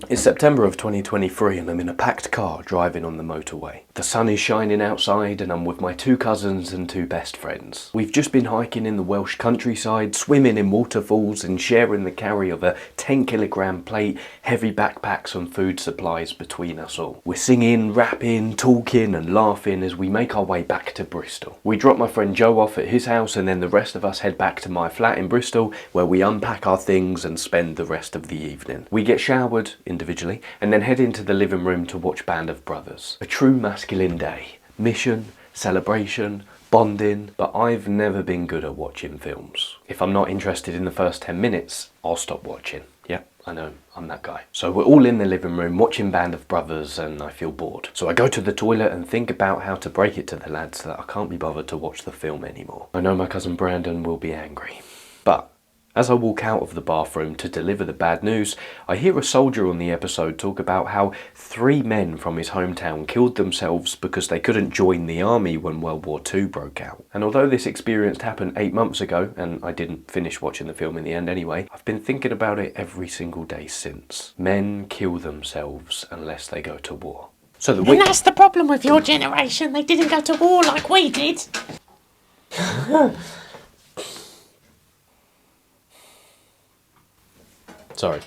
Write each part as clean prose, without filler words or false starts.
It's September of 2023 and I'm in a packed car driving on the motorway. The sun is shining outside and I'm with my 2 cousins and 2 best friends. We've just been hiking in the Welsh countryside, swimming in waterfalls and sharing the carry of a 10-kilogram plate, heavy backpacks and food supplies between us all. We're singing, rapping, talking and laughing as we make our way back to Bristol. We drop my friend Joe off at his house and then the rest of us head back to my flat in Bristol where we unpack our things and spend the rest of the evening. We get showered individually and then head into the living room to watch Band of Brothers. A true masculine day. Mission, celebration, bonding, but I've never been good at watching films. If I'm not interested in the first 10 minutes, I'll stop watching. Yep, I know, I'm that guy. So we're all in the living room watching Band of Brothers and I feel bored. So I go to the toilet and think about how to break it to the lads that I can't be bothered to watch the film anymore. I know my cousin Brandon will be angry. But as I walk out of the bathroom to deliver the bad news, I hear a soldier on the episode talk about how 3 men from his hometown killed themselves because they couldn't join the army when World War II broke out. And although this experience happened 8 months ago, and I didn't finish watching the film in the end anyway, I've been thinking about it every single day since. Men kill themselves unless they go to war. So And that's the problem with your generation. They didn't go to war like we did. Sorry.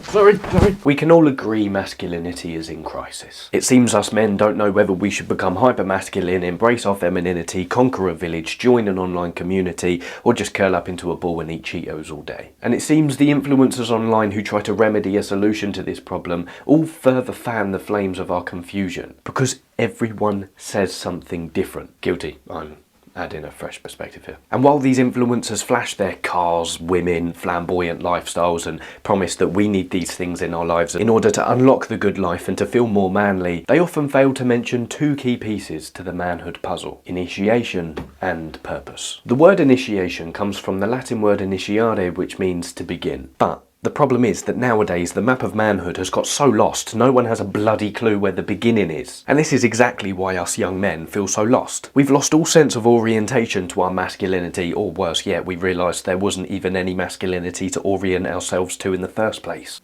Sorry. We can all agree masculinity is in crisis. It seems us men don't know whether we should become hyper-masculine, embrace our femininity, conquer a village, join an online community, or just curl up into a ball and eat Cheetos all day. And it seems the influencers online who try to remedy a solution to this problem all further fan the flames of our confusion. Because everyone says something different. Guilty. I'm adding a fresh perspective here. And while these influencers flash their cars, women, flamboyant lifestyles and promise that we need these things in our lives in order to unlock the good life and to feel more manly, they often fail to mention 2 key pieces to the manhood puzzle: initiation and purpose. The word initiation comes from the Latin word initiare, which means to begin. But the problem is that nowadays the map of manhood has got so lost, no one has a bloody clue where the beginning is. And this is exactly why us young men feel so lost. We've lost all sense of orientation to our masculinity, or worse yet, we realised there wasn't even any masculinity to orient ourselves to in the first place.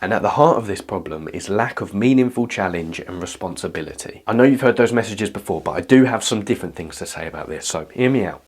And at the heart of this problem is lack of meaningful challenge and responsibility. I know you've heard those messages before, but I do have some different things to say about this, so hear me out.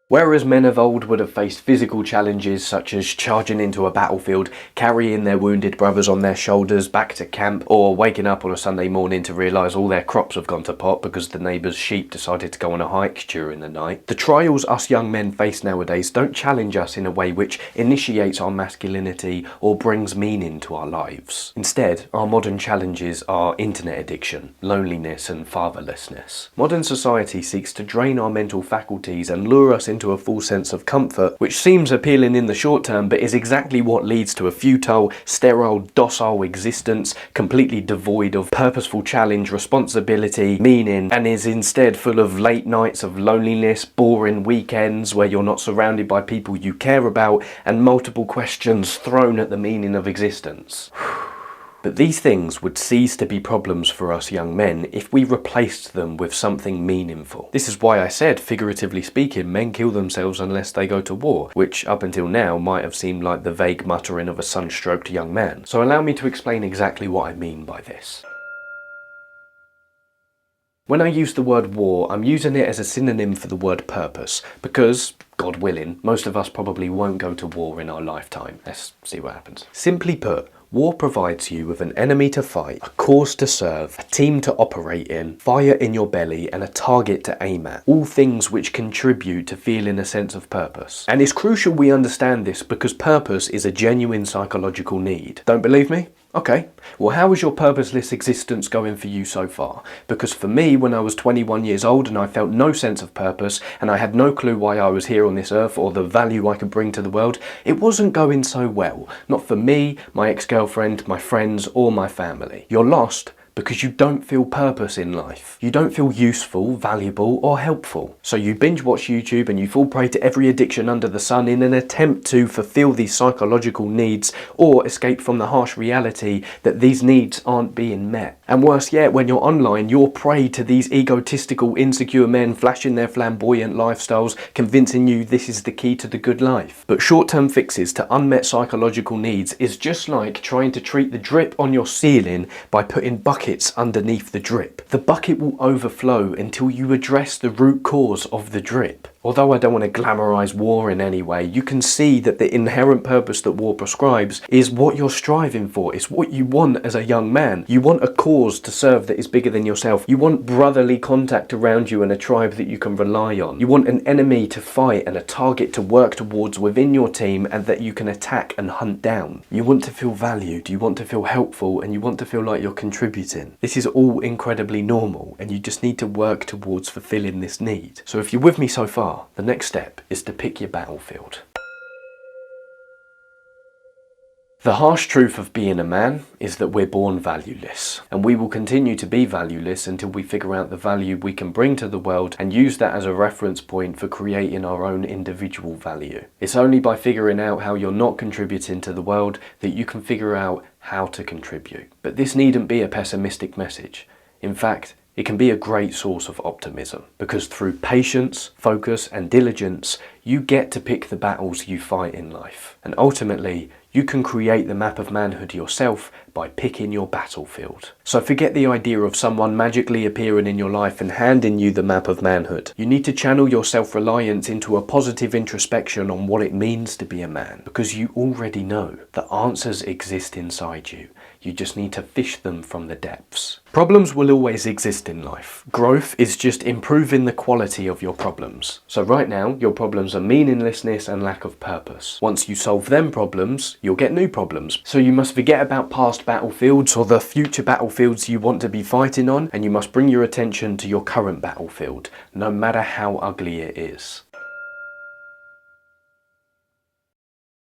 Whereas men of old would have faced physical challenges such as charging into a battlefield, carrying their wounded brothers on their shoulders back to camp, or waking up on a Sunday morning to realise all their crops have gone to pot because the neighbour's sheep decided to go on a hike during the night, the trials us young men face nowadays don't challenge us in a way which initiates our masculinity or brings meaning to our lives. Instead, our modern challenges are internet addiction, loneliness and fatherlessness. Modern society seeks to drain our mental faculties and lure us into a false sense of comfort, which seems appealing in the short term but is exactly what leads to a futile, sterile, docile existence, completely devoid of purposeful challenge, responsibility, meaning, and is instead full of late nights of loneliness, boring weekends where you're not surrounded by people you care about, and multiple questions thrown at the meaning of existence. But these things would cease to be problems for us young men if we replaced them with something meaningful. This is why I said, figuratively speaking, men kill themselves unless they go to war, which up until now might have seemed like the vague muttering of a sunstroked young man. So allow me to explain exactly what I mean by this. When I use the word war, I'm using it as a synonym for the word purpose, because, God willing, most of us probably won't go to war in our lifetime. Let's see what happens. Simply put, war provides you with an enemy to fight, a cause to serve, a team to operate in, fire in your belly, and a target to aim at. All things which contribute to feeling a sense of purpose. And it's crucial we understand this because purpose is a genuine psychological need. Don't believe me? Okay, well how is your purposeless existence going for you so far? Because for me, when I was 21 years old and I felt no sense of purpose and I had no clue why I was here on this earth or the value I could bring to the world, it wasn't going so well. Not for me, my ex-girlfriend, my friends or my family. You're lost because you don't feel purpose in life. You don't feel useful, valuable, or helpful. So you binge watch YouTube and you fall prey to every addiction under the sun in an attempt to fulfill these psychological needs or escape from the harsh reality that these needs aren't being met. And worse yet, when you're online, you're prey to these egotistical, insecure men flashing their flamboyant lifestyles, convincing you this is the key to the good life. But short-term fixes to unmet psychological needs is just like trying to treat the drip on your ceiling by putting buckets underneath the drip. The bucket will overflow until you address the root cause of the drip. Although I don't want to glamorize war in any way, you can see that the inherent purpose that war prescribes is what you're striving for. It's what you want as a young man. You want a cause to serve that is bigger than yourself. You want brotherly contact around you and a tribe that you can rely on. You want an enemy to fight and a target to work towards within your team and that you can attack and hunt down. You want to feel valued, you want to feel helpful, and you want to feel like you're contributing. This is all incredibly normal, and you just need to work towards fulfilling this need. So if you're with me so far, the next step is to pick your battlefield. The harsh truth of being a man is that we're born valueless, and we will continue to be valueless until we figure out the value we can bring to the world and use that as a reference point for creating our own individual value. It's only by figuring out how you're not contributing to the world that you can figure out how to contribute. But this needn't be a pessimistic message. In fact, it can be a great source of optimism, because through patience, focus, and diligence, you get to pick the battles you fight in life. And ultimately, you can create the map of manhood yourself by picking your battlefield. So forget the idea of someone magically appearing in your life and handing you the map of manhood. You need to channel your self-reliance into a positive introspection on what it means to be a man, because you already know the answers exist inside you. You just need to fish them from the depths. Problems will always exist in life. Growth is just improving the quality of your problems. So right now, your problems are meaninglessness and lack of purpose. Once you solve them problems, you'll get new problems. So you must forget about past battlefields or the future battlefields you want to be fighting on, and you must bring your attention to your current battlefield, no matter how ugly it is.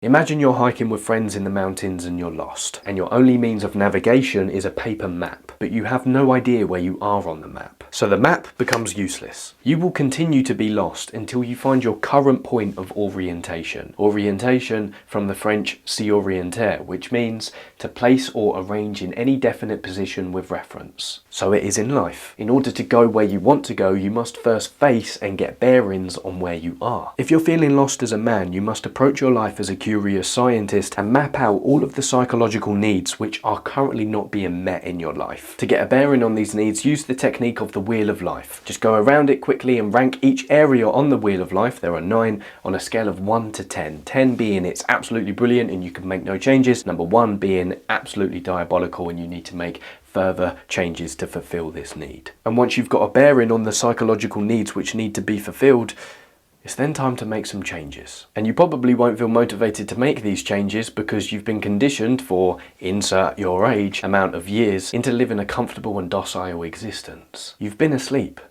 Imagine you're hiking with friends in the mountains and you're lost, and your only means of navigation is a paper map, but you have no idea where you are on the map. So the map becomes useless. You will continue to be lost until you find your current point of orientation. Orientation from the French s'orienter, which means to place or arrange in any definite position with reference. So it is in life. In order to go where you want to go, you must first face and get bearings on where you are. If you're feeling lost as a man, you must approach your life as a curious scientist and map out all of the psychological needs which are currently not being met in your life. To get a bearing on these needs, use the technique of the Wheel of Life. Just go around it quickly and rank each area on the Wheel of Life. There are 9 on a scale of 1 to 10. 10 being it's absolutely brilliant and you can make no changes. Number 1 being absolutely diabolical and you need to make further changes to fulfill this need. And once you've got a bearing on the psychological needs which need to be fulfilled, it's then time to make some changes. And you probably won't feel motivated to make these changes because you've been conditioned for, insert your age, amount of years, into living a comfortable and docile existence. You've been asleep,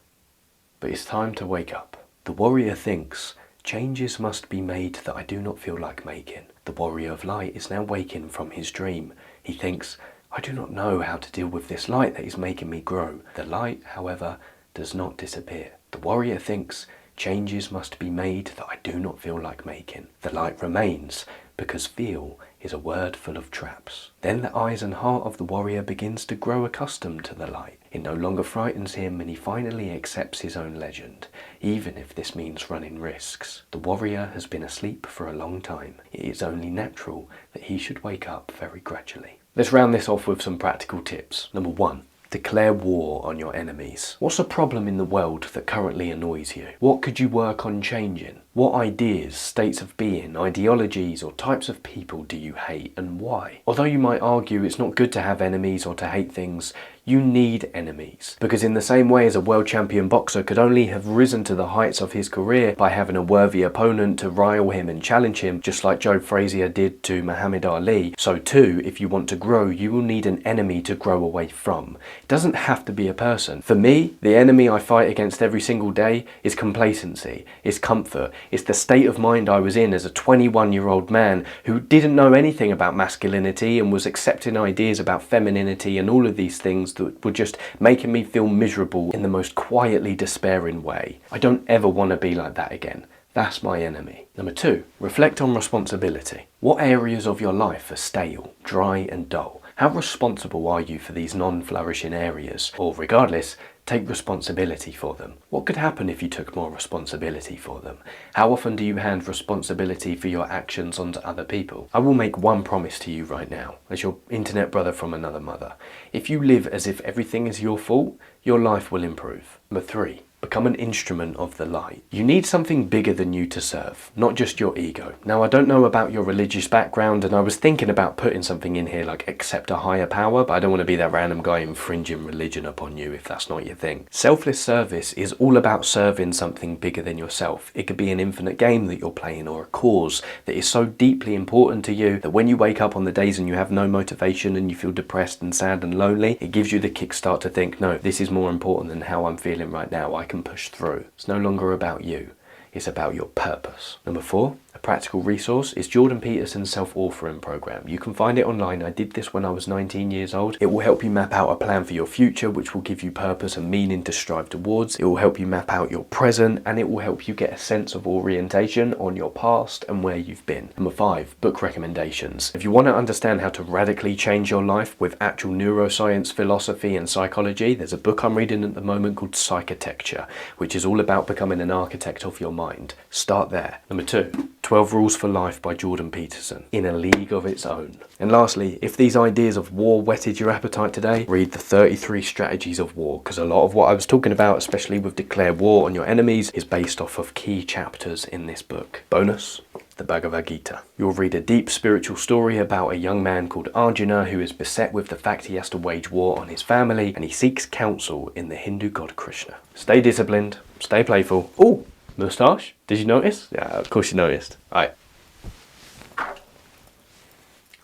but it's time to wake up. The warrior thinks, changes must be made that I do not feel like making. The warrior of light is now waking from his dream. He thinks, I do not know how to deal with this light that is making me grow. The light, however, does not disappear. The warrior thinks, changes must be made that I do not feel like making. The light remains, because feel is a word full of traps. Then the eyes and heart of the warrior begins to grow accustomed to the light. It no longer frightens him and he finally accepts his own legend, even if this means running risks. The warrior has been asleep for a long time. It is only natural that he should wake up very gradually. Let's round this off with some practical tips. Number 1. Declare war on your enemies. What's a problem in the world that currently annoys you? What could you work on changing? What ideas, states of being, ideologies or types of people do you hate and why? Although you might argue it's not good to have enemies or to hate things, you need enemies. Because in the same way as a world champion boxer could only have risen to the heights of his career by having a worthy opponent to rile him and challenge him, just like Joe Frazier did to Muhammad Ali, so too, if you want to grow, you will need an enemy to grow away from. It doesn't have to be a person. For me, the enemy I fight against every single day is complacency, is comfort, it's the state of mind I was in as a 21-year-old man who didn't know anything about masculinity and was accepting ideas about femininity and all of these things actions that were just making me feel miserable in the most quietly despairing way. I don't ever want to be like that again. That's my enemy. Number 2, reflect on responsibility. What areas of your life are stale, dry and dull? How responsible are you for these non-flourishing areas? Or regardless, take responsibility for them. What could happen if you took more responsibility for them? How often do you hand responsibility for your actions onto other people? I will make one promise to you right now, as your internet brother from another mother. If you live as if everything is your fault, your life will improve. Number 3, become an instrument of the light. You need something bigger than you to serve, not just your ego. Now, I don't know about your religious background, and I was thinking about putting something in here like accept a higher power, but I don't want to be that random guy infringing religion upon you if that's not your thing. Selfless service is all about serving something bigger than yourself. It could be an infinite game that you're playing, or a cause that is so deeply important to you that when you wake up on the days and you have no motivation and you feel depressed and sad and lonely, it gives you the kickstart to think, no, this is more important than how I'm feeling right now. I can push through. It's no longer about you. It's about your purpose. Number 4, a practical resource is Jordan Peterson's self-authoring program. You can find it online. I did this when I was 19 years old. It will help you map out a plan for your future, which will give you purpose and meaning to strive towards. It will help you map out your present, and it will help you get a sense of orientation on your past and where you've been. Number 5, book recommendations. If you want to understand how to radically change your life with actual neuroscience, philosophy and psychology, there's a book I'm reading at the moment called Psychitecture, which is all about becoming an architect of your mind. Start there. Number 2, 12 Rules for Life by Jordan Peterson, in a league of its own. And lastly, if these ideas of war whetted your appetite today, read the 33 Strategies of War, because a lot of what I was talking about, especially with declare war on your enemies, is based off of key chapters in this book. Bonus, the Bhagavad Gita. You'll read a deep spiritual story about a young man called Arjuna who is beset with the fact he has to wage war on his family, and he seeks counsel in the Hindu god Krishna. Stay disciplined, stay playful. Oh, moustache? Did you notice? Yeah, of course you noticed. Alright.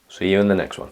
See you in the next one.